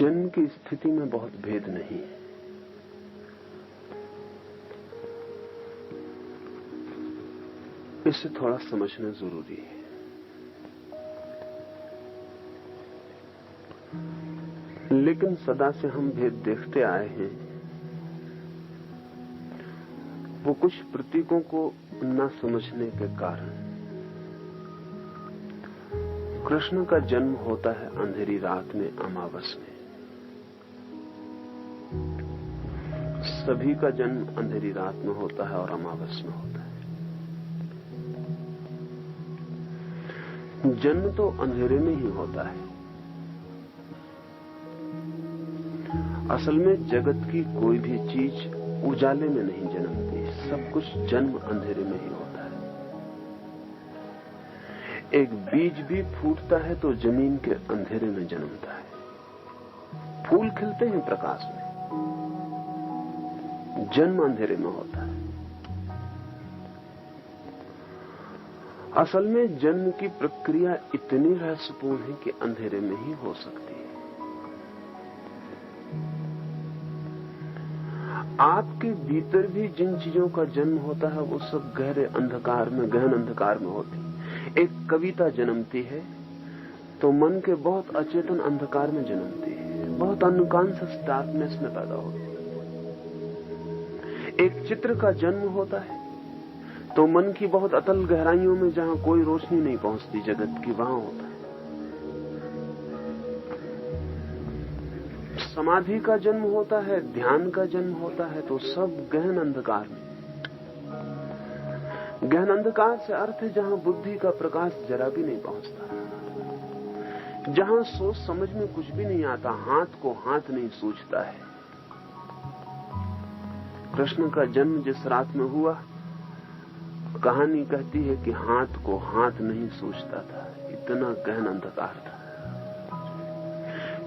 जन्म की स्थिति में बहुत भेद नहीं है। इसे थोड़ा समझना जरूरी है। लेकिन सदा से हम भेद देखते आए हैं। वो कुछ प्रतीकों को न समझने के कारण। कृष्ण का जन्म होता है अंधेरी रात में, अमावस में। सभी का जन्म अंधेरी रात में होता है और अमावस में होता है। जन्म तो अंधेरे में ही होता है। असल में जगत की कोई भी चीज उजाले में नहीं जन्मती, सब कुछ जन्म अंधेरे में ही होता है। एक बीज भी फूटता है तो जमीन के अंधेरे में जन्मता है। फूल खिलते हैं प्रकाश में, जन्म अंधेरे में होता है। असल में जन्म की प्रक्रिया इतनी रहस्यपूर्ण है कि अंधेरे में ही हो सकती है। आपके भीतर भी जिन चीजों का जन्म होता है वो सब गहरे अंधकार में, गहन अंधकार में होती। एक कविता जन्मती है तो मन के बहुत अचेतन अंधकार में जन्मती है, बहुत अनकॉन्शियस डार्कनेस में पैदा होती है। एक चित्र का जन्म होता है तो मन की बहुत अतल गहराइयों में, जहां कोई रोशनी नहीं पहुंचती जगत की, वहां होता है। समाधि का जन्म होता है, ध्यान का जन्म होता है तो सब गहन अंधकार में। गहन अंधकार से अर्थ है जहां बुद्धि का प्रकाश जरा भी नहीं पहुंचता, जहां सोच समझ में कुछ भी नहीं आता, हाथ को हाथ नहीं सूझता है। कृष्ण का जन्म जिस रात में हुआ, कहानी कहती है कि हाथ को हाथ नहीं सूझता था, इतना गहन अंधकार था।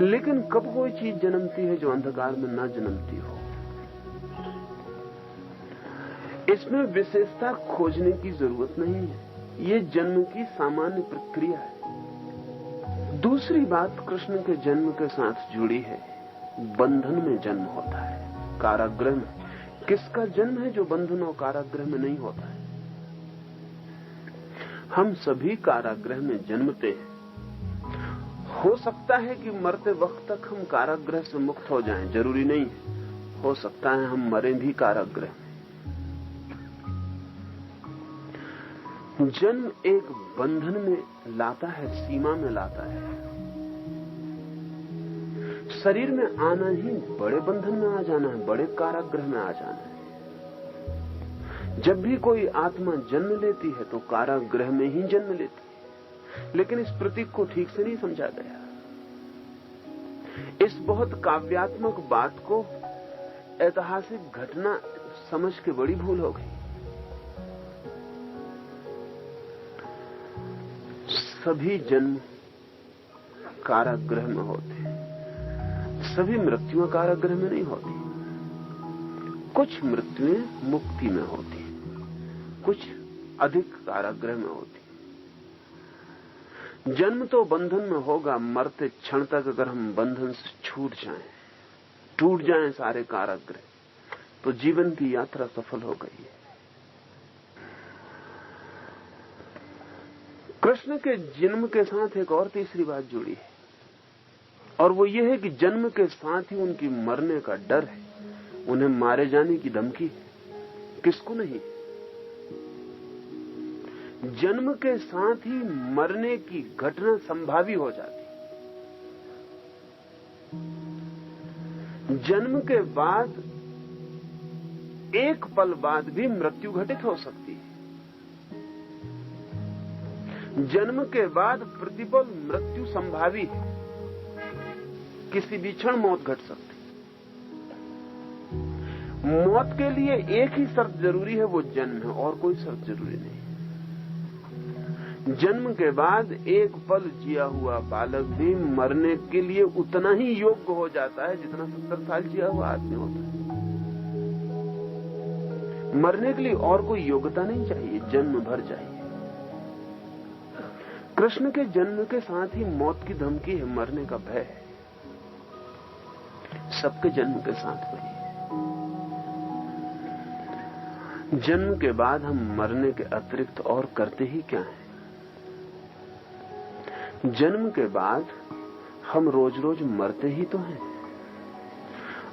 लेकिन कब कोई चीज जन्मती है जो अंधकार में ना जन्मती हो? इसमें विशेषता खोजने की जरूरत नहीं है, ये जन्म की सामान्य प्रक्रिया है। दूसरी बात कृष्ण के जन्म के साथ जुड़ी है। बंधन में जन्म होता है, कारागृह में। किसका जन्म है जो बंधन और कारागृह में नहीं होता है? हम सभी कारागृह में जन्मते हैं। हो सकता है कि मरते वक्त तक हम कारागृह से मुक्त हो जाएं, जरूरी नहीं है। हो सकता है हम मरें भी कारागृह में। जन्म एक बंधन में लाता है, सीमा में लाता है। शरीर में आना ही बड़े बंधन में आ जाना है, बड़े कारागृह में आ जाना है। जब भी कोई आत्मा जन्म लेती है तो कारागृह में ही जन्म लेती है। लेकिन इस प्रतीक को ठीक से नहीं समझा गया। इस बहुत काव्यात्मक बात को ऐतिहासिक घटना समझ के बड़ी भूल हो गई। सभी जन्म कारागृह में होते हैं, सभी मृत्युएं कारागृह में नहीं होती। कुछ मृत्युएं मुक्ति में होती, कुछ अधिक कारागृह में होती। जन्म तो बंधन में होगा। मरते क्षण तक अगर हम बंधन से छूट जाएं, टूट जाएं सारे कारागृह, तो जीवन की यात्रा सफल हो गई है। कृष्ण के जन्म के साथ एक और तीसरी बात जुड़ी है, और वो ये है कि जन्म के साथ ही उनकी मरने का डर है, उन्हें मारे जाने की धमकी। किसको नहीं? जन्म के साथ ही मरने की घटना संभावी हो जाती। जन्म के बाद एक पल बाद भी मृत्यु घटित हो सकती है। जन्म के बाद प्रतिपल मृत्यु संभावी है, किसी भी क्षण मौत घट सकती। मौत के लिए एक ही शर्त जरूरी है, वो जन्म है, और कोई शर्त जरूरी नहीं। जन्म के बाद एक पल जिया हुआ बालक भी मरने के लिए उतना ही योग्य हो जाता है जितना 70 साल जिया हुआ आदमी होता है। मरने के लिए और कोई योग्यता नहीं चाहिए, जन्म भर चाहिए। कृष्ण के जन्म के साथ ही मौत की धमकी है, मरने का भय है। सबके जन्म के साथ वही है। जन्म के बाद हम मरने के अतिरिक्त और करते ही क्या हैं? जन्म के बाद हम रोज रोज मरते ही तो हैं।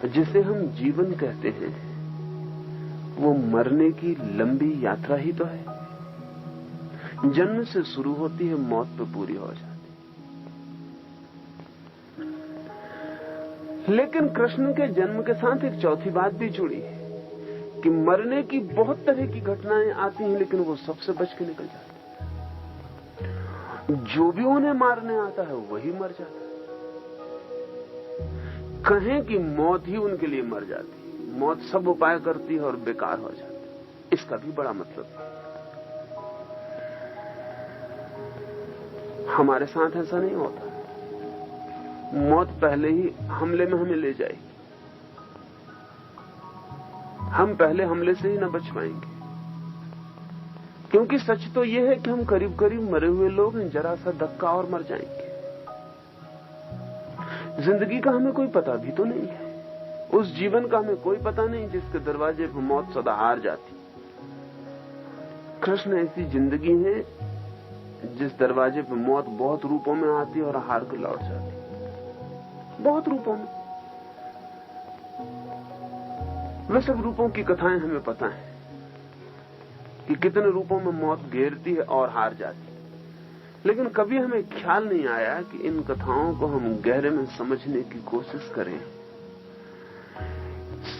जिसे हम जीवन कहते हैं वो मरने की लंबी यात्रा ही तो है। जन्म से शुरू होती है, मौत पे पूरी हो जाती। लेकिन कृष्ण के जन्म के साथ एक चौथी बात भी जुड़ी है कि मरने की बहुत तरह की घटनाएं आती हैं, लेकिन वो सबसे बच के निकल जाते हैं। जो भी उन्हें मारने आता है वही मर जाता है। कहें कि मौत ही उनके लिए मर जाती, मौत सब उपाय करती है और बेकार हो जाती, इसका भी बड़ा मतलब है। हमारे साथ ऐसा नहीं होता। मौत पहले ही हमले में हमें ले जाएगी, हम पहले हमले से ही न बच पाएंगे। क्योंकि सच तो यह है कि हम करीब करीब मरे हुए लोग हैं, जरा सा धक्का और मर जाएंगे। जिंदगी का हमें कोई पता भी तो नहीं है, उस जीवन का हमें कोई पता नहीं जिसके दरवाजे पर मौत सदा हार जाती। कृष्ण ऐसी जिंदगी है जिस दरवाजे पर मौत बहुत रूपों में आती और हार कर लौट जाती, बहुत रूपों में। वे सब रूपों की कथाएं हमें पता है कि कितने रूपों में मौत घेरती है और हार जाती, लेकिन कभी हमें ख्याल नहीं आया कि इन कथाओं को हम गहरे में समझने की कोशिश करें।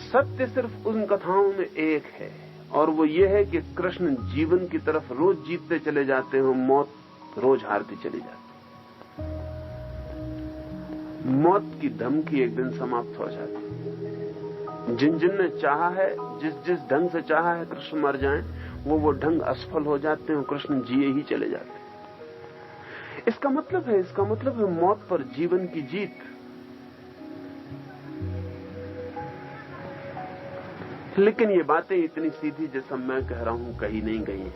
सत्य सिर्फ उन कथाओं में एक है, और वो ये है कि कृष्ण जीवन की तरफ रोज जीतते चले जाते हैं, मौत रोज हारती चली जाती। मौत की धमकी एक दिन समाप्त हो जाती। जिन जिन ने चाहा है, जिस जिस ढंग से चाहा है कृष्ण मर जाएं, वो ढंग असफल हो जाते हैं, कृष्ण जिए ही चले जाते हैं। इसका मतलब है मौत पर जीवन की जीत। लेकिन ये बातें इतनी सीधी जैसा मैं कह रहा हूं कही नहीं गई है।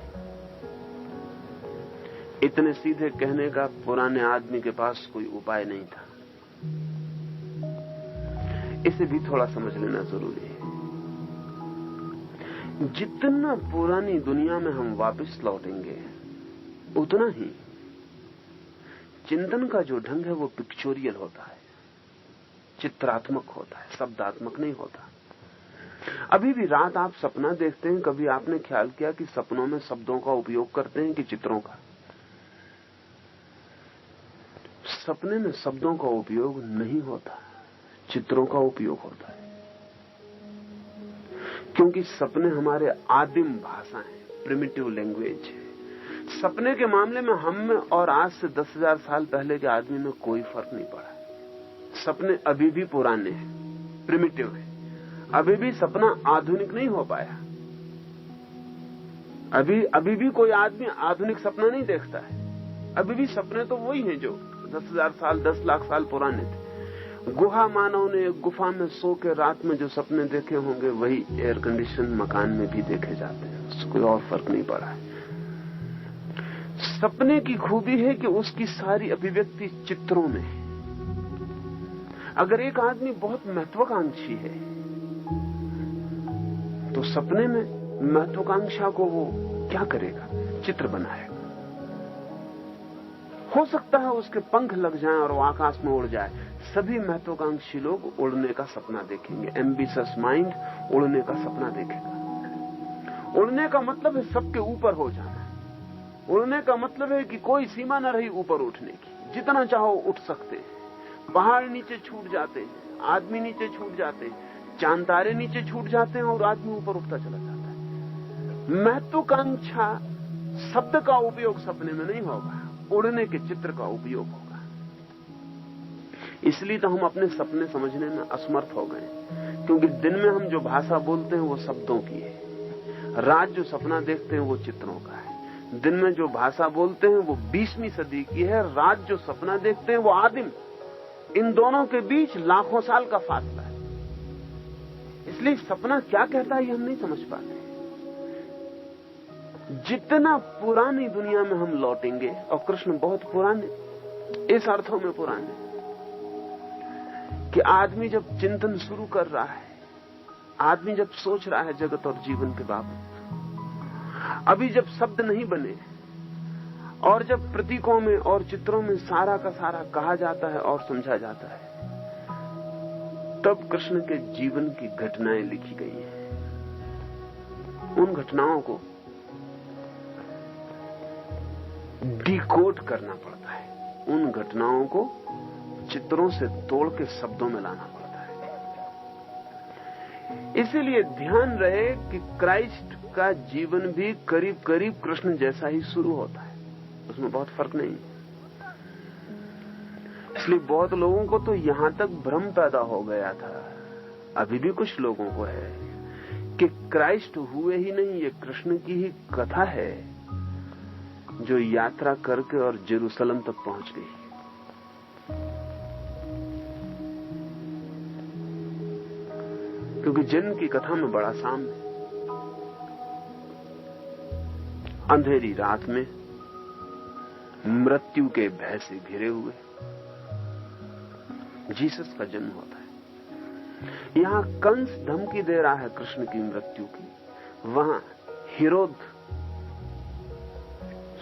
इतने सीधे कहने का पुराने आदमी के पास कोई उपाय नहीं था। इसे भी थोड़ा समझ लेना जरूरी है। जितना पुरानी दुनिया में हम वापस लौटेंगे, उतना ही चिंतन का जो ढंग है वो पिक्चोरियल होता है, चित्रात्मक होता है, शब्दात्मक नहीं होता। अभी भी रात आप सपना देखते हैं, कभी आपने ख्याल किया कि सपनों में शब्दों का उपयोग करते हैं कि चित्रों का? सपने में शब्दों का उपयोग नहीं होता, चित्रों का उपयोग होता है। क्योंकि सपने हमारे आदिम भाषा है, प्रिमिटिव लैंग्वेज है। सपने के मामले में हम में और आज से 10,000 साल पहले के आदमी में कोई फर्क नहीं पड़ा। सपने अभी भी पुराने हैं, प्रिमिटिव हैं। अभी भी सपना आधुनिक नहीं हो पाया। अभी भी कोई आदमी आधुनिक सपना नहीं देखता है। अभी भी सपने तो वही हैं जो 10,000 साल, 10 लाख साल पुराने थे। गुहा मानव ने एक गुफा में सो के रात में जो सपने देखे होंगे, वही एयर कंडीशन मकान में भी देखे जाते हैं। उससे कोई और फर्क नहीं पड़ा है। सपने की खूबी है कि उसकी सारी अभिव्यक्ति चित्रों में है। अगर एक आदमी बहुत महत्वाकांक्षी है तो सपने में महत्वाकांक्षा को वो क्या करेगा? चित्र बनाएगा। हो सकता है उसके पंख लग जाएं और वो आकाश में उड़ जाए। सभी महत्वाकांक्षी लोग उड़ने का सपना देखेंगे। एम्बिशियस माइंड उड़ने का सपना देखेगा। उड़ने का मतलब है सबके ऊपर हो जाना। उड़ने का मतलब है कि कोई सीमा न रही ऊपर उठने की, जितना चाहो उठ सकते हैं। पहाड़ नीचे छूट जाते हैं, आदमी नीचे छूट जाते हैं, चांद तारे नीचे छूट जाते हैं और आदमी ऊपर उठता चला जाता है। महत्वाकांक्षा शब्द का उपयोग सपने में नहीं होगा, उड़ने के चित्र का उपयोग होगा। इसलिए तो हम अपने सपने समझने में असमर्थ हो गए, क्योंकि दिन में हम जो भाषा बोलते हैं वो शब्दों की है, रात जो सपना देखते हैं वो चित्रों का है। दिन में जो भाषा बोलते हैं वो 20वीं सदी की है, रात जो सपना देखते हैं वो आदिम। इन दोनों के बीच लाखों साल का फासला है। इसलिए सपना क्या कहता है ये हम नहीं समझ पाते। जितना पुरानी दुनिया में हम लौटेंगे, और कृष्ण बहुत पुराने, इस अर्थों में पुराने कि आदमी जब चिंतन शुरू कर रहा है, आदमी जब सोच रहा है जगत और जीवन के बाबत, अभी जब शब्द नहीं बने और जब प्रतीकों में और चित्रों में सारा का सारा कहा जाता है और समझा जाता है, तब कृष्ण के जीवन की घटनाएं लिखी गई हैं। उन घटनाओं को डिकोड करना पड़ता है, उन घटनाओं को चित्रों से तोड़ के शब्दों में लाना पड़ता है। इसीलिए ध्यान रहे कि क्राइस्ट का जीवन भी करीब करीब कृष्ण जैसा ही शुरू होता है, उसमें बहुत फर्क नहीं। इसलिए बहुत लोगों को तो यहां तक भ्रम पैदा हो गया था, अभी भी कुछ लोगों को है, कि क्राइस्ट हुए ही नहीं, ये कृष्ण की ही कथा है जो यात्रा करके और जेरूसलम तक पहुंच गई। क्योंकि जन्म की कथा में बड़ा सामने, अंधेरी रात में मृत्यु के भय से घिरे हुए जीसस का जन्म होता है। यहां कंस धमकी दे रहा है कृष्ण की मृत्यु की, वहां हेरोद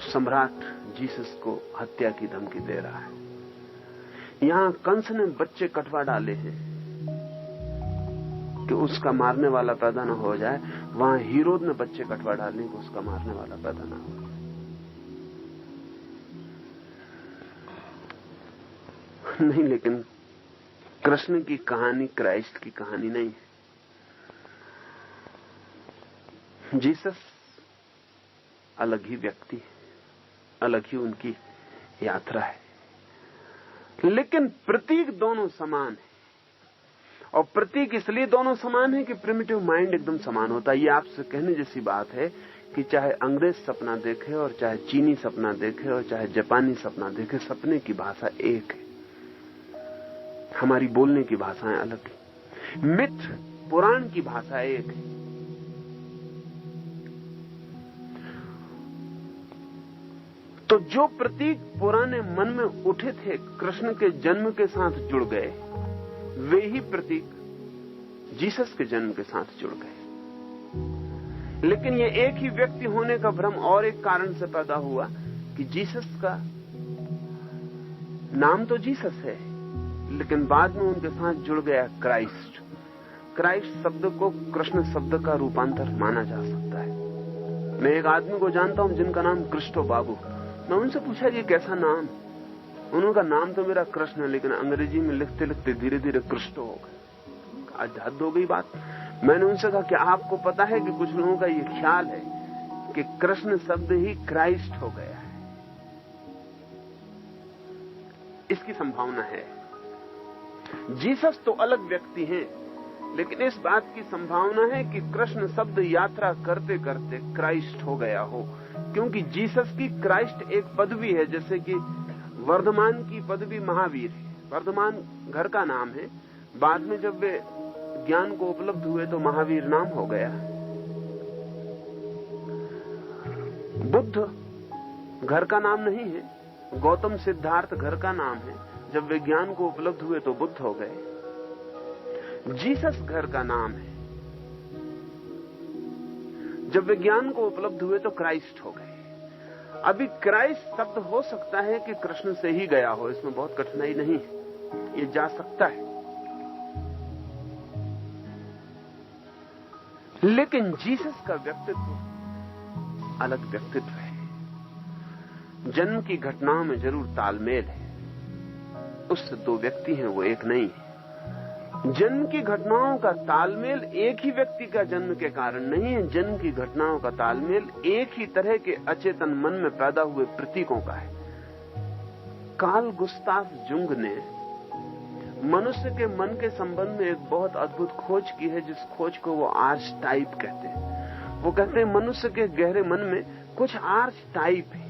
सम्राट जीसस को हत्या की धमकी दे रहा है। यहां कंस ने बच्चे कटवा डाले हैं कि उसका मारने वाला पैदा न हो जाए, वहां हेरोद ने बच्चे कटवा डाले कि उसका मारने वाला पैदा न हो। नहीं, लेकिन कृष्ण की कहानी क्राइस्ट की कहानी नहीं है। जीसस अलग ही व्यक्ति है, अलग ही उनकी यात्रा है, लेकिन प्रतीक दोनों समान है। और प्रतीक इसलिए दोनों समान है कि प्रिमिटिव माइंड एकदम समान होता है। ये आपसे कहने जैसी बात है कि चाहे अंग्रेज सपना देखे और चाहे चीनी सपना देखे और चाहे जापानी सपना देखे, सपने की भाषा एक है, हमारी बोलने की भाषाएं अलग है। मिथ पुराण की भाषा एक है। तो जो प्रतीक पुराने मन में उठे थे कृष्ण के जन्म के साथ जुड़ गए, वे ही प्रतीक जीसस के जन्म के साथ जुड़ गए। लेकिन ये एक ही व्यक्ति होने का भ्रम और एक कारण से पैदा हुआ कि जीसस का नाम तो जीसस है, लेकिन बाद में उनके साथ जुड़ गया क्राइस्ट। क्राइस्ट शब्द को कृष्ण शब्द का रूपांतर माना जा सकता है। मैं एक आदमी को जानता हूं जिनका नाम कृष्णो बाबू। मैं उनसे पूछा ये कैसा नाम? उनका नाम तो मेरा कृष्ण है, लेकिन अंग्रेजी में लिखते लिखते धीरे धीरे कृष्णो हो गया। आज हद हो गई बात। मैंने उनसे कहा कि आपको पता है कि कुछ लोगों का ये ख्याल है कि कृष्ण शब्द ही क्राइस्ट हो गया है। इसकी संभावना है। जीसस तो अलग व्यक्ति हैं, लेकिन इस बात की संभावना है कि कृष्ण शब्द यात्रा करते करते क्राइस्ट हो गया हो, क्योंकि जीसस की क्राइस्ट एक पदवी है, जैसे कि वर्धमान की पदवी महावीर है। वर्धमान घर का नाम है, बाद में जब वे ज्ञान को उपलब्ध हुए तो महावीर नाम हो गया। बुद्ध घर का नाम नहीं है, गौतम सिद्धार्थ घर का नाम है। जब वे ज्ञान को उपलब्ध हुए तो बुद्ध हो गए। जीसस घर का नाम है, जब वे ज्ञान को उपलब्ध हुए तो क्राइस्ट हो गए। अभी क्राइस्ट शब्द हो सकता है कि कृष्ण से ही गया हो, इसमें बहुत कठिनाई नहीं है, ये जा सकता है। लेकिन जीसस का व्यक्तित्व अलग व्यक्तित्व है। जन्म की घटनाओं में जरूर तालमेल है, उससे दो व्यक्ति हैं, वो एक नहीं है। जन्म की घटनाओं का तालमेल एक ही व्यक्ति का जन्म के कारण नहीं है। जन्म की घटनाओं का तालमेल एक ही तरह के अचेतन मन में पैदा हुए प्रतीकों का है। कार्ल गुस्ताव जुंग ने मनुष्य के मन के संबंध में एक बहुत अद्भुत खोज की है, जिस खोज को वो आर्चटाइप कहते हैं। वो कहते हैं मनुष्य के गहरे मन में कुछ आर्चटाइप है,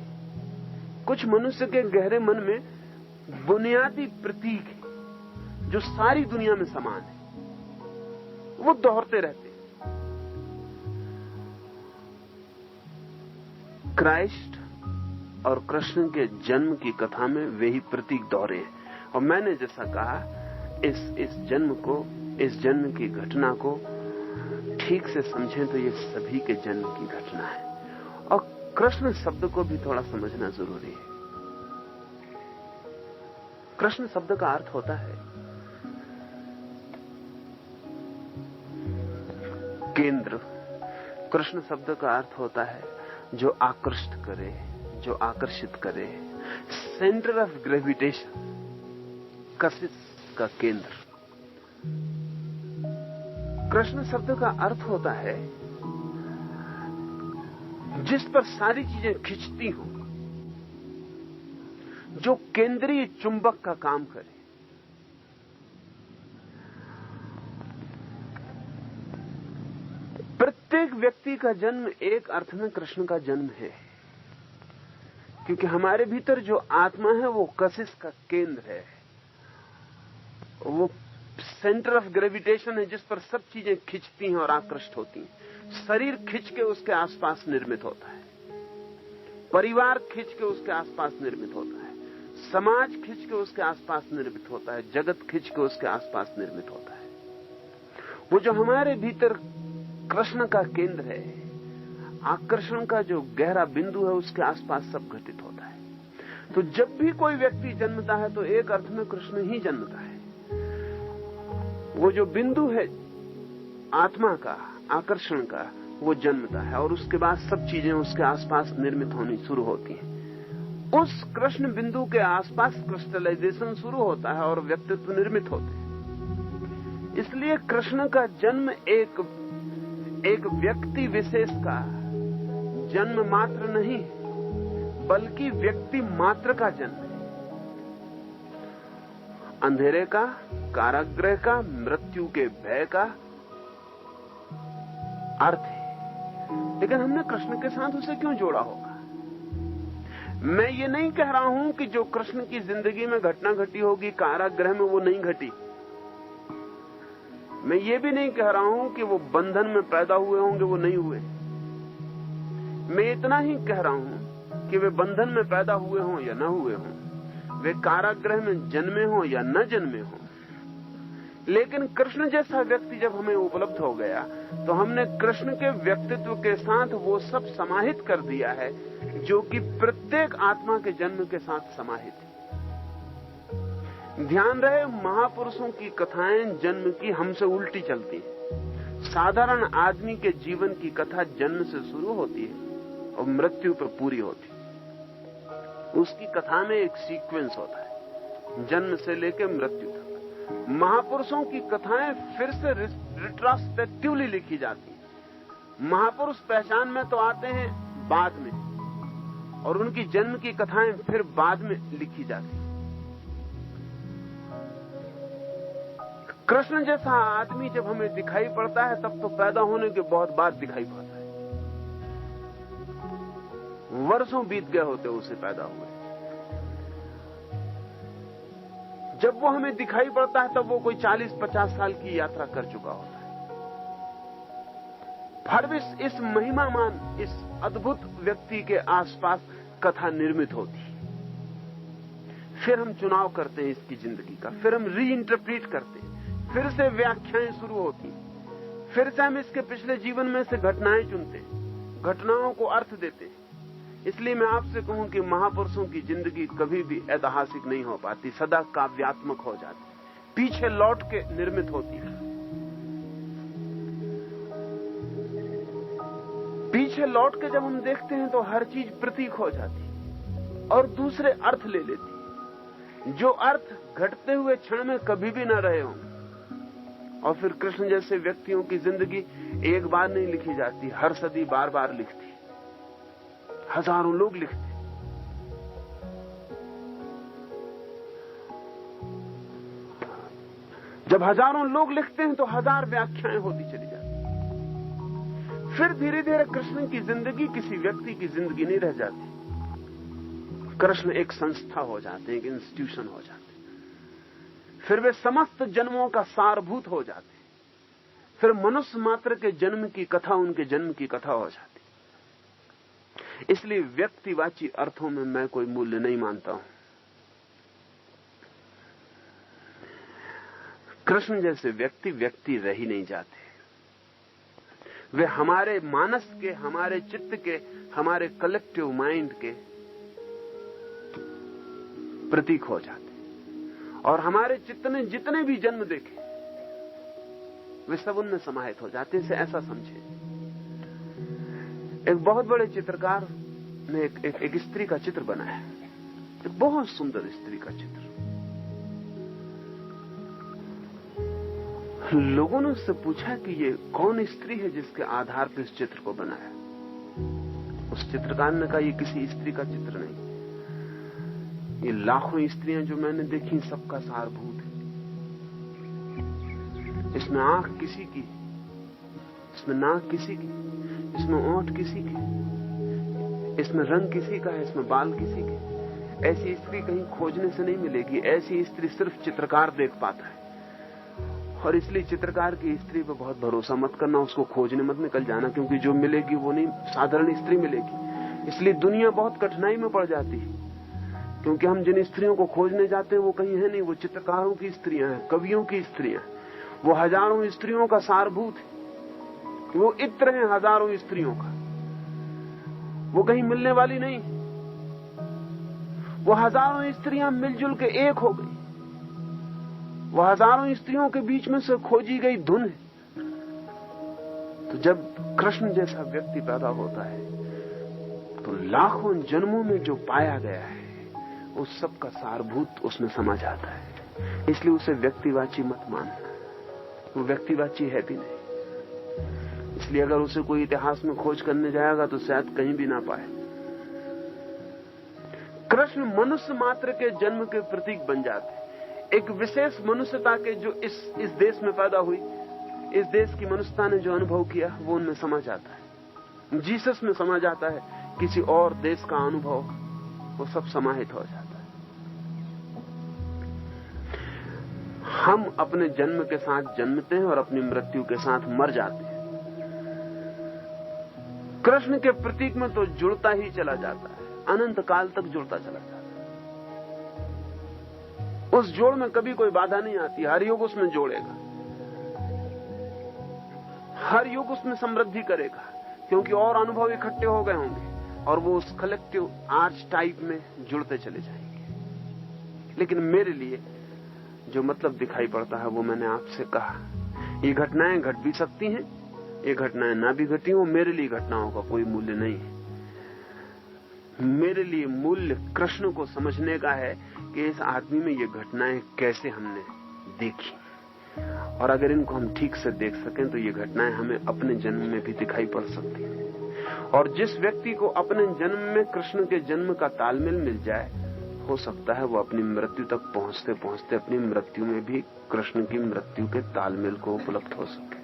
कुछ मनुष्य के गहरे मन में बुनियादी प्रतीक है जो सारी दुनिया में समान है, वो दोहरते रहते हैं। क्राइस्ट और कृष्ण के जन्म की कथा में वे ही प्रतीक दोहरे हैं। और मैंने जैसा कहा इस जन्म को, इस जन्म की घटना को ठीक से समझें तो ये सभी के जन्म की घटना है। और कृष्ण शब्द को भी थोड़ा समझना जरूरी है। कृष्ण शब्द का अर्थ होता है केंद्र। कृष्ण शब्द का अर्थ होता है जो आकृष्ट करे, जो आकर्षित करे, सेंटर ऑफ ग्रेविटेशन, कशिश का केंद्र। कृष्ण शब्द का अर्थ होता है जिस पर सारी चीजें खिंचती हों, जो केंद्रीय चुंबक का काम करे। प्रत्येक व्यक्ति का जन्म एक अर्थ में कृष्ण का जन्म है, क्योंकि हमारे भीतर जो आत्मा है वो कशिश का केंद्र है, वो सेंटर ऑफ ग्रेविटेशन है जिस पर सब चीजें खिंचती हैं और आकृष्ट होती हैं। शरीर खिंच के उसके आसपास निर्मित होता है, परिवार खिंच के उसके आसपास निर्मित होता है, समाज खिंच के उसके आसपास निर्मित होता है, जगत खिंच के उसके आसपास निर्मित होता है। वो जो हमारे भीतर कृष्ण का केंद्र है, आकर्षण का जो गहरा बिंदु है, उसके आसपास सब घटित होता है। तो जब भी कोई व्यक्ति जन्मता है तो एक अर्थ में कृष्ण ही जन्मता है। वो जो बिंदु है आत्मा का, आकर्षण का, वो जन्मता है और उसके बाद सब चीजें उसके आसपास निर्मित होनी शुरू होती हैं। उस कृष्ण बिंदु के आसपास क्रिस्टलाइजेशन शुरू होता है और व्यक्तित्व निर्मित होते हैं। इसलिए कृष्ण का जन्म एक व्यक्ति विशेष का जन्म मात्र नहीं, बल्कि व्यक्ति मात्र का जन्म है। अंधेरे का, कारागृह का, मृत्यु के भय का अर्थ है। लेकिन हमने कृष्ण के साथ उसे क्यों जोड़ा होगा? मैं ये नहीं कह रहा हूं कि जो कृष्ण की जिंदगी में घटना घटी होगी कारागृह में, वो नहीं घटी। मैं ये भी नहीं कह रहा हूं कि वो बंधन में पैदा हुए होंगे, वो नहीं हुए। मैं इतना ही कह रहा हूं कि वे बंधन में पैदा हुए हों या न हुए हों, वे कारागृह में जन्मे हों या न जन्मे हों, लेकिन कृष्ण जैसा व्यक्ति जब हमें उपलब्ध हो गया तो हमने कृष्ण के व्यक्तित्व के साथ वो सब समाहित कर दिया है जो कि प्रत्येक आत्मा के जन्म के साथ समाहित है। ध्यान रहे, महापुरुषों की कथाएं जन्म की हमसे उल्टी चलती हैं। साधारण आदमी के जीवन की कथा जन्म से शुरू होती है और मृत्यु पर पूरी होती है। उसकी कथा में एक सीक्वेंस होता है, जन्म से लेकर मृत्यु तक। महापुरुषों की कथाएं फिर से रिट्रोस्पेक्टिवली लिखी जाती हैं। महापुरुष पहचान में तो आते हैं बाद में, और उनकी जन्म की कथाएं फिर बाद में लिखी जाती हैं। कृष्ण जैसा आदमी जब हमें दिखाई पड़ता है तब तो पैदा होने के बहुत बाद दिखाई पड़ता है। वर्षों बीत गए होते उसे पैदा हुए। जब वो हमें दिखाई पड़ता है तब वो कोई 40-50 साल की यात्रा कर चुका होता है। हर इस महिमामान, इस अद्भुत व्यक्ति के आसपास कथा निर्मित होती है। फिर हम चुनाव करते हैं इसकी जिंदगी का, फिर हम रीइंटरप्रीट करते हैं, फिर से व्याख्याएं शुरू होती हैं, फिर से हम इसके पिछले जीवन में से घटनाएं चुनते हैं, घटनाओं को अर्थ देते हैं। इसलिए मैं आपसे कहूं कि महापुरुषों की जिंदगी कभी भी ऐतिहासिक नहीं हो पाती, सदा काव्यात्मक हो जाती, पीछे लौट के निर्मित होती है। पीछे लौट के जब हम देखते हैं तो हर चीज प्रतीक हो जाती और दूसरे अर्थ ले लेती, जो अर्थ घटते हुए क्षण में कभी भी न रहे हों। और फिर कृष्ण जैसे व्यक्तियों की जिंदगी एक बार नहीं लिखी जाती, हर सदी बार बार लिखती, हजारों लोग लिखते। जब हजारों लोग लिखते हैं तो हजार व्याख्याएं होती चली जाती। फिर धीरे धीरे कृष्ण की जिंदगी किसी व्यक्ति की जिंदगी नहीं रह जाती। कृष्ण एक संस्था हो जाते हैं, एक इंस्टीट्यूशन हो जाते हैं। फिर वे समस्त जन्मों का सारभूत हो जाते हैं। फिर मनुष्य मात्र के जन्म की कथा उनके जन्म की कथा हो जाती। इसलिए व्यक्तिवाची अर्थों में मैं कोई मूल्य नहीं मानता हूं। कृष्ण जैसे व्यक्ति रह ही नहीं जाते। वे हमारे मानस के, हमारे चित्त के, हमारे कलेक्टिव माइंड के प्रतीक हो जाते। और हमारे चित्त ने जितने भी जन्म देखे वे सब उनमें समाहित हो जाते। इसे ऐसा समझे, एक बहुत बड़े चित्रकार ने एक स्त्री का चित्र बनाया, एक बहुत सुंदर स्त्री का चित्र। लोगों ने उससे पूछा कि ये कौन स्त्री है जिसके आधार पर इस चित्र को बनाया। उस चित्रकार ने कहा, ये किसी स्त्री का चित्र नहीं, ये लाखों स्त्रियां जो मैंने देखी सबका सारभूत है। इसमें आंख किसी की, इसमें नाक किसी की, इसमें ओंठ किसी की, इसमें रंग किसी का है, इसमें बाल किसी के। ऐसी स्त्री कहीं खोजने से नहीं मिलेगी। ऐसी स्त्री सिर्फ चित्रकार देख पाता है। और इसलिए चित्रकार की स्त्री पे बहुत भरोसा मत करना, उसको खोजने मत निकल जाना, क्योंकि जो मिलेगी वो नहीं साधारण स्त्री मिलेगी। इसलिए दुनिया बहुत कठिनाई में पड़ जाती है, क्योंकि हम जिन स्त्रियों को खोजने जाते हैं वो कहीं है नहीं। वो चित्रकारों की स्त्रियां हैं, कवियों की स्त्रियां, वो हजारों स्त्रियों का सारभूत है। वो इत्र है हजारों स्त्रियों का, वो कहीं मिलने वाली नहीं। वो हजारों स्त्रियां मिलजुल के एक हो गई। वो हजारों स्त्रियों के बीच में से खोजी गई धुन है। तो जब कृष्ण जैसा व्यक्ति पैदा होता है तो लाखों जन्मों में जो पाया गया है उस सब का सारभूत उसमें समा जाता है। इसलिए उसे व्यक्तिवाची मत मानना, वो व्यक्तिवाची है भी नहीं। इसलिए अगर उसे कोई इतिहास में खोज करने जाएगा तो शायद कहीं भी ना पाए। कृष्ण मनुष्य मात्र के जन्म के प्रतीक बन जाते हैं। एक विशेष मनुष्यता के जो इस देश में पैदा हुई, इस देश की मनुष्यता ने जो अनुभव किया वो उनमें समा जाता है, जीसस में समा जाता है। किसी और देश का अनुभव वो सब समाहित हो जाता है। हम अपने जन्म के साथ जन्मते हैं और अपनी मृत्यु के साथ मर जाते हैं। कृष्ण के प्रतीक में तो जुड़ता ही चला जाता है, अनंत काल तक जुड़ता चला जाता है। उस जोड़ में कभी कोई बाधा नहीं आती। हर युग उसमें जोड़ेगा, हर युग उसमें समृद्धि करेगा, क्योंकि और अनुभव इकट्ठे हो गए होंगे और वो उस कलेक्टिव आर्च टाइप में जुड़ते चले जाएंगे। लेकिन मेरे लिए जो मतलब दिखाई पड़ता है वो मैंने आपसे कहा। ये घटनाएं घट भी सकती हैं, ये घटनाएं ना भी घटी हो। मेरे लिए घटनाओं का कोई मूल्य नहीं है। मेरे लिए मूल्य कृष्ण को समझने का है कि इस आदमी में ये घटनाएं कैसे हमने देखी, और अगर इनको हम ठीक से देख सकें तो ये घटनाएं हमें अपने जन्म में भी दिखाई पड़ सकती हैं। और जिस व्यक्ति को अपने जन्म में कृष्ण के जन्म का तालमेल मिल जाए, हो सकता है वो अपनी मृत्यु तक पहुंचते पहुंचते अपनी मृत्यु में भी कृष्ण की मृत्यु के तालमेल को उपलब्ध हो सके।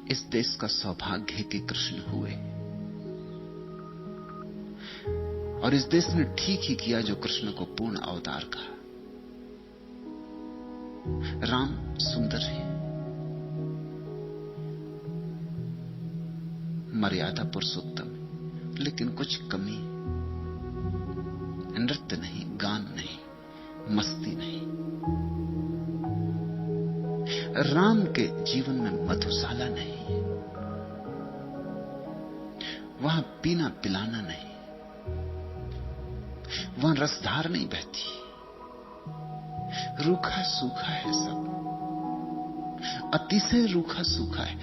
इस देश का सौभाग्य है कि कृष्ण हुए, और इस देश ने ठीक ही किया जो कृष्ण को पूर्ण अवतार कहा। राम सुंदर है, मर्यादा पुरुषोत्तम, लेकिन कुछ कमी, नृत्य नहीं, गान नहीं, मस्ती नहीं। राम के जीवन में मधुशाला नहीं। वहां पीना पिलाना नहीं, वहां रसधार नहीं बहती, रूखा सूखा है सब, अतिशय रूखा सूखा है।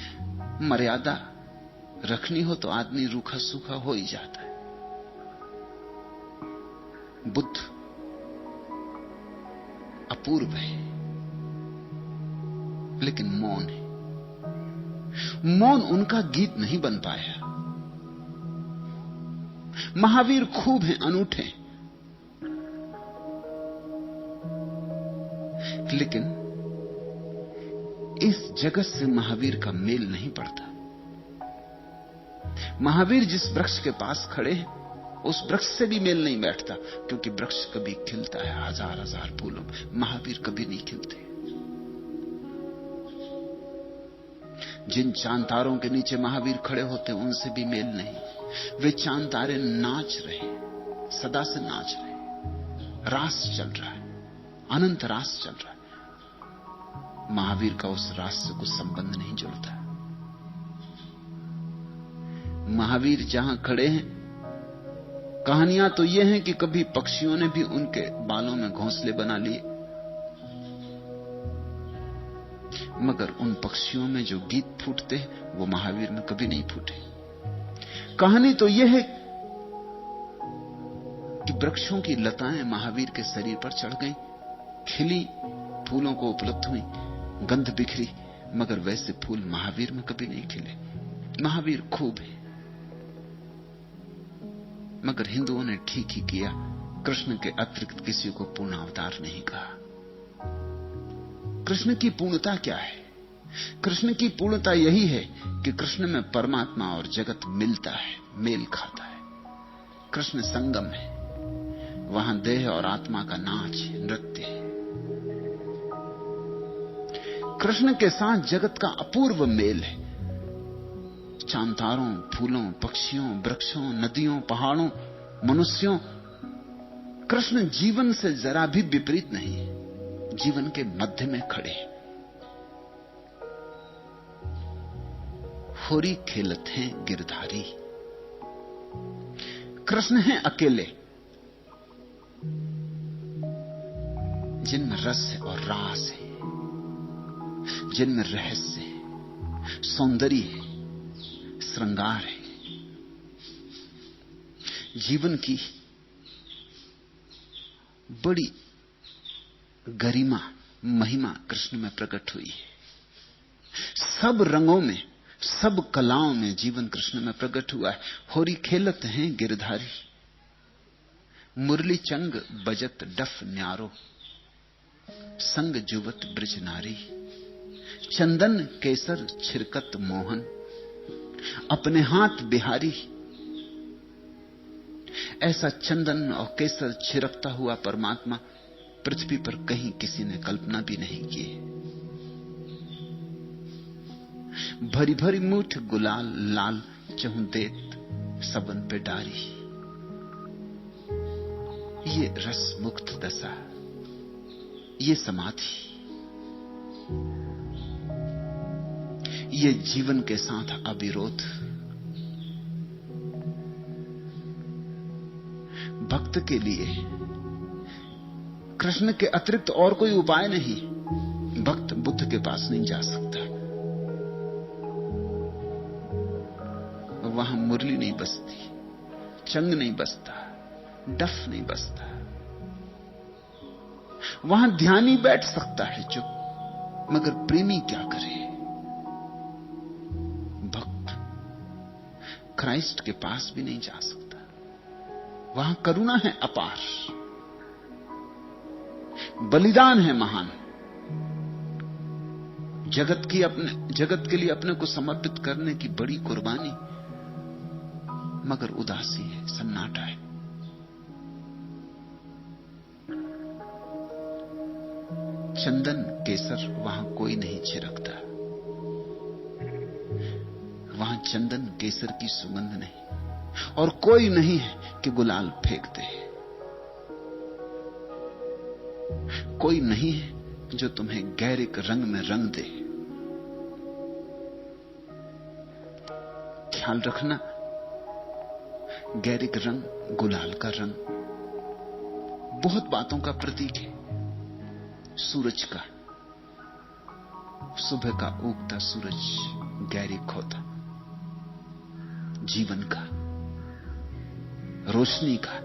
मर्यादा रखनी हो तो आदमी रूखा सूखा हो ही जाता है। बुद्ध अपूर्व है, लेकिन मौन है। मौन उनका गीत नहीं बन पाया। महावीर खूब हैं, अनूठे, लेकिन इस जगत से महावीर का मेल नहीं पड़ता। महावीर जिस वृक्ष के पास खड़े हैं उस वृक्ष से भी मेल नहीं बैठता, क्योंकि वृक्ष कभी खिलता है हजार हजार फूलों में, महावीर कभी नहीं खिलते। जिन चांद तारों के नीचे महावीर खड़े होते उनसे भी मेल नहीं। वे चांद तारे नाच रहे, सदा से नाच रहे, रास चल रहा है, अनंत रास चल रहा है। महावीर का उस रास से कुछ संबंध नहीं जुड़ता। महावीर जहां खड़े हैं, कहानियां तो यह हैं कि कभी पक्षियों ने भी उनके बालों में घोंसले बना लिए, मगर उन पक्षियों में जो गीत फूटते हैं वो महावीर में कभी नहीं फूटे। कहानी तो यह है कि वृक्षों की लताएं महावीर के शरीर पर चढ़ गईं, खिली, फूलों को उपलब्ध हुई, गंध बिखरी, मगर वैसे फूल महावीर में कभी नहीं खिले। महावीर खूब है, मगर हिंदुओं ने ठीक ही किया, कृष्ण के अतिरिक्त किसी को पूर्ण अवतार नहीं कहा। कृष्ण की पूर्णता क्या है? कृष्ण की पूर्णता यही है कि कृष्ण में परमात्मा और जगत मिलता है, मेल खाता है। कृष्ण संगम है, वहां देह और आत्मा का नाच, नृत्य है। कृष्ण के साथ जगत का अपूर्व मेल है। चांतारों, फूलों, पक्षियों, वृक्षों, नदियों, पहाड़ों, मनुष्यों, कृष्ण जीवन से जरा भी विपरीत नहीं है, जीवन के मध्य में खड़े। होरी खेलत हैं गिरधारी। कृष्ण हैं अकेले, जिनमें रस है और रास है, जिनमें रहस्य है, सौंदर्य है, श्रृंगार है। जीवन की बड़ी गरिमा, महिमा कृष्ण में प्रकट हुई है। सब रंगों में, सब कलाओं में जीवन कृष्ण में प्रकट हुआ है। होरी खेलत हैं गिरधारी, मुरली चंग बजत डफ न्यारो, संग जुवत ब्रज नारी, चंदन केसर छिरकत मोहन, अपने हाथ बिहारी। ऐसा चंदन और केसर छिरकता हुआ परमात्मा पृथ्वी पर कहीं किसी ने कल्पना भी नहीं की। भरी भरी मुठ गुलाल लाल चहु देत सबन पे डारी। ये रस मुक्त दशा, ये समाधि, ये जीवन के साथ अविरोध। भक्त के लिए कृष्ण के अतिरिक्त और कोई उपाय नहीं। भक्त बुद्ध के पास नहीं जा सकता, वहां मुरली नहीं बजती, चंग नहीं बजता, डफ नहीं बजता। वहां ध्यानी बैठ सकता है चुप, मगर प्रेमी क्या करे? भक्त क्राइस्ट के पास भी नहीं जा सकता। वहां करुणा है अपार, बलिदान है महान। जगत के लिए अपने को समर्पित करने की बड़ी कुर्बानी, मगर उदासी है, सन्नाटा है। चंदन केसर वहां कोई नहीं छिड़कता, वहां चंदन केसर की सुगंध नहीं, और कोई नहीं है कि गुलाल फेंक दे। कोई नहीं है जो तुम्हें गैरिक रंग में रंग दे। ख्याल रखना, गैरिक रंग, गुलाल का रंग बहुत बातों का प्रतीक है। सूरज का, सुबह का उगता सूरज गैरिक होता, जीवन का, रोशनी का,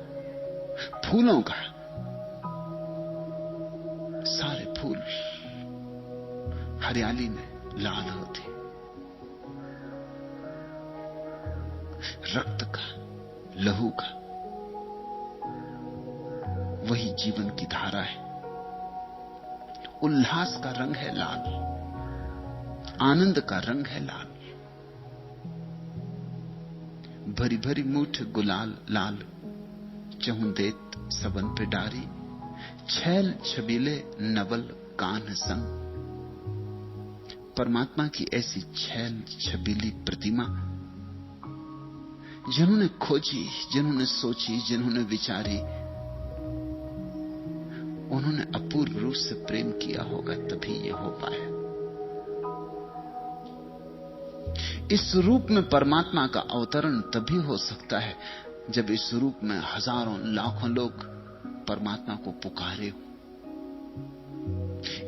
फूलों का। सारे फूल हरियाली में लाल होते, रक्त का, लहू का, वही जीवन की धारा है। उल्लास का रंग है लाल, आनंद का रंग है लाल। भरी भरी मूठ गुलाल लाल, चहुं देत सबन पे डारी, छैल छबीले नवल कान संग। परमात्मा की ऐसी छैल छबीली प्रतिमा जिन्होंने खोजी, जिन्होंने सोची, जिन्होंने विचारी, उन्होंने अपूर्व रूप से प्रेम किया होगा, तभी ये हो पाया। इस रूप में परमात्मा का अवतरण तभी हो सकता है जब इस रूप में हजारों लाखों लोग परमात्मा को पुकारे हो।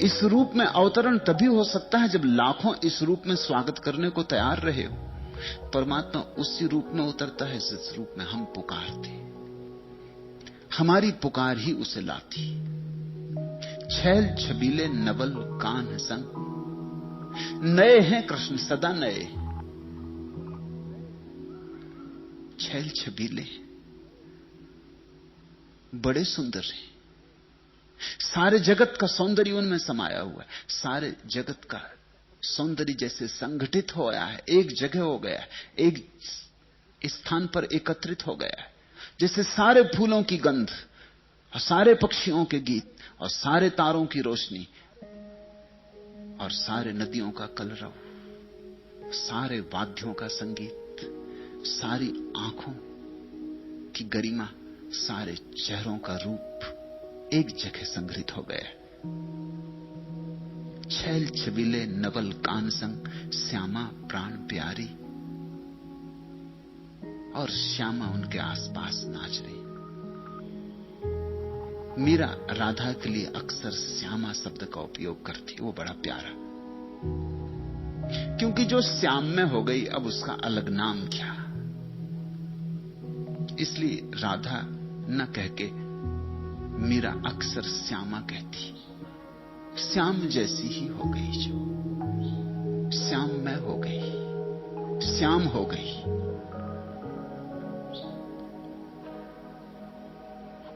इस रूप में अवतरण तभी हो सकता है जब लाखों इस रूप में स्वागत करने को तैयार रहे हो। परमात्मा उसी रूप में उतरता है जिस रूप में हम पुकारते, हमारी पुकार ही उसे लाती। छैल छबीले नवल कान संग, नए हैं कृष्ण सदा नए, छैल छबीले बड़े सुंदर हैं। सारे जगत का सौंदर्य उनमें समाया हुआ है। सारे जगत का सौंदर्य जैसे संगठित हो गया है, एक जगह हो गया है, एक स्थान पर एकत्रित हो गया है। जैसे सारे फूलों की गंध और सारे पक्षियों के गीत और सारे तारों की रोशनी और सारे नदियों का कलरव, सारे वाद्यों का संगीत, सारी आंखों की गरिमा, सारे चेहरों का रूप एक जगह संग्रहित हो गया। छैल छबीले नवल कान संग, श्यामा प्राण प्यारी। और श्यामा उनके आसपास नाच रही। मीरा राधा के लिए अक्सर श्यामा शब्द का उपयोग करती, वो बड़ा प्यारा, क्योंकि जो श्याम में हो गई अब उसका अलग नाम क्या। इसलिए राधा न कहके मीरा अक्सर श्यामा कहती। श्याम जैसी ही हो गई, जो श्याम में हो गई, श्याम हो गई।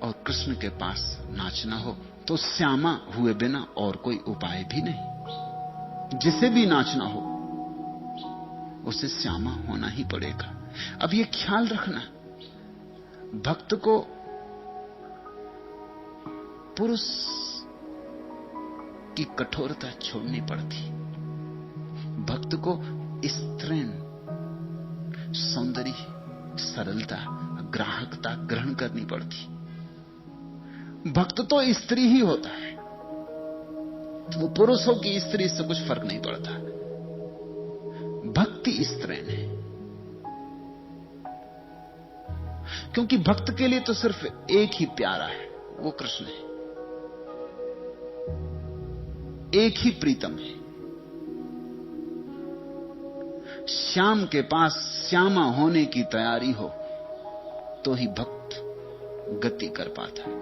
और कृष्ण के पास नाचना हो तो श्यामा हुए बिना और कोई उपाय भी नहीं। जिसे भी नाचना हो उसे श्यामा होना ही पड़ेगा। अब ये ख्याल रखना, भक्त को पुरुष की कठोरता छोड़नी पड़ती, भक्त को स्त्रीण सौंदर्य, सरलता, ग्राहकता ग्रहण करनी पड़ती। भक्त तो स्त्री ही होता है, वो पुरुष हो कि स्त्री, से कुछ फर्क नहीं पड़ता। भक्ति स्त्रीण है, क्योंकि भक्त के लिए तो सिर्फ एक ही प्यारा है, वो कृष्ण है। एक ही प्रीतम है। श्याम के पास श्यामा होने की तैयारी हो तो ही भक्त गति कर पाता है।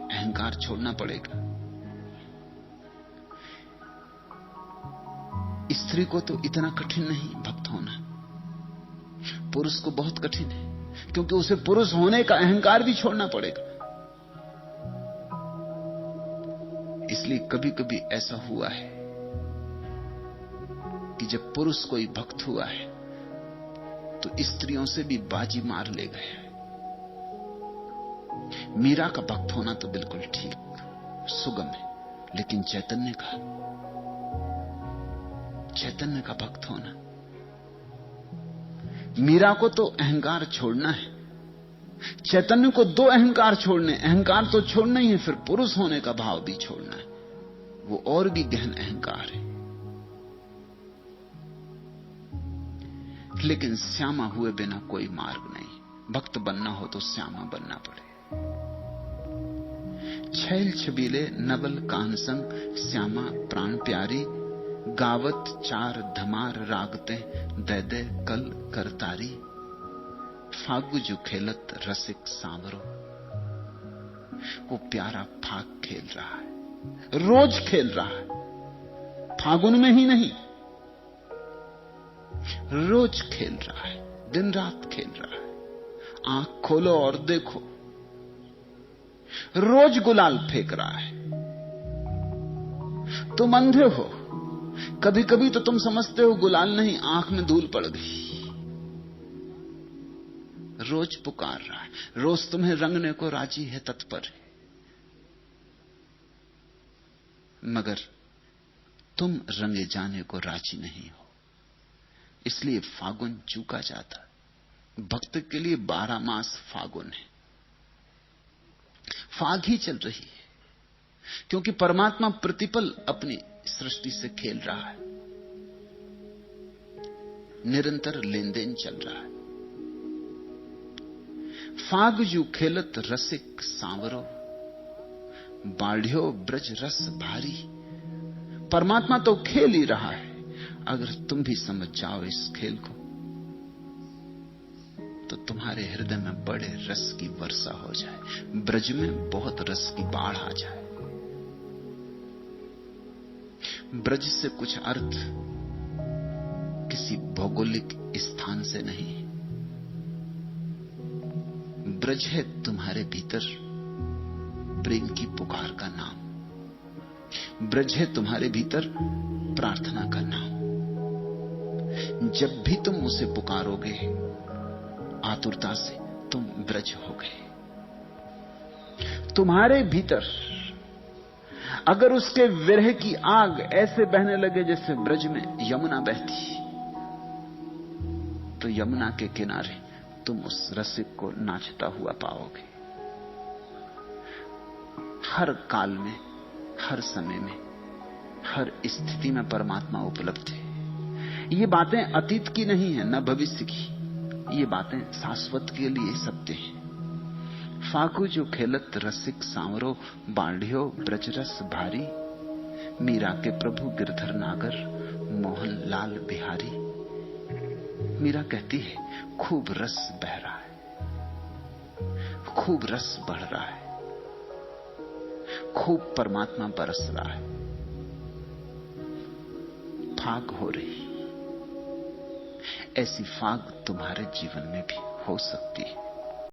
अहंकार छोड़ना पड़ेगा। स्त्री को तो इतना कठिन नहीं भक्त होना, पुरुष को बहुत कठिन है, क्योंकि उसे पुरुष होने का अहंकार भी छोड़ना पड़ेगा। इसलिए कभी कभी ऐसा हुआ है कि जब पुरुष कोई भक्त हुआ है तो स्त्रियों से भी बाजी मार ले गया। मीरा का भक्त होना तो बिल्कुल ठीक, सुगम है, लेकिन चैतन्य का भक्त होना, मीरा को तो अहंकार छोड़ना है, चैतन्य को दो अहंकार छोड़ने। अहंकार तो छोड़ना ही है, फिर पुरुष होने का भाव भी छोड़ना है, वो और भी गहन अहंकार है। लेकिन श्यामा हुए बिना कोई मार्ग नहीं। भक्त बनना हो तो श्यामा बनना पड़े। छैल छबीले नवल कान संग श्यामा प्राण प्यारी, गावत चार धमार रागते दे दे कल करतारी, फागु जो खेलत रसिक सांवरो। वो प्यारा फाग खेल रहा है, रोज खेल रहा है, फागुन में ही नहीं, रोज खेल रहा है, दिन रात खेल रहा है। आंख खोलो और देखो, रोज गुलाल फेंक रहा है। तुम अंधे हो, कभी कभी तो तुम समझते हो गुलाल नहीं, आंख में धूल पड़ गई। रोज पुकार रहा है, रोज तुम्हें रंगने को राजी है, तत्पर है, मगर तुम रंगे जाने को राजी नहीं हो, इसलिए फागुन चूका जाता। भक्त के लिए 12 मास फागुन है, फाग ही चल रही है, क्योंकि परमात्मा प्रतिपल अपनी सृष्टि से खेल रहा है, निरंतर लेन देन चल रहा है। फाग जू खेलत रसिक सांवरो, बाढ़्यो ब्रज रस भारी। परमात्मा तो खेल ही रहा है, अगर तुम भी समझ जाओ इस खेल को तो तुम्हारे हृदय में बड़े रस की वर्षा हो जाए, ब्रज में बहुत रस की बाढ़ आ जाए। ब्रज से कुछ अर्थ किसी भौगोलिक स्थान से नहीं, ब्रज है तुम्हारे भीतर प्रेम की पुकार का नाम, ब्रज है तुम्हारे भीतर प्रार्थना का नाम। जब भी तुम उसे पुकारोगे आतुरता से, तुम ब्रज हो गए। तुम्हारे भीतर अगर उसके विरह की आग ऐसे बहने लगे जैसे ब्रज में यमुना बहती, तो यमुना के किनारे तुम उस रसिक को नाचता हुआ पाओगे। हर काल में, हर समय में, हर स्थिति में परमात्मा उपलब्ध है। ये बातें अतीत की नहीं है, न भविष्य की, ये बातें शाश्वत के लिए सत्य हैं। फागु जो खेलत रसिक सांवरो, बाढ़ियो ब्रजरस भारी। मीरा के प्रभु गिरधर नागर, मोहन लाल बिहारी। मीरा कहती है खूब रस बह रहा है, खूब रस बढ़ रहा है, खूब परमात्मा बरस रहा है, फाग हो रही। ऐसी फाग तुम्हारे जीवन में भी हो सकती है।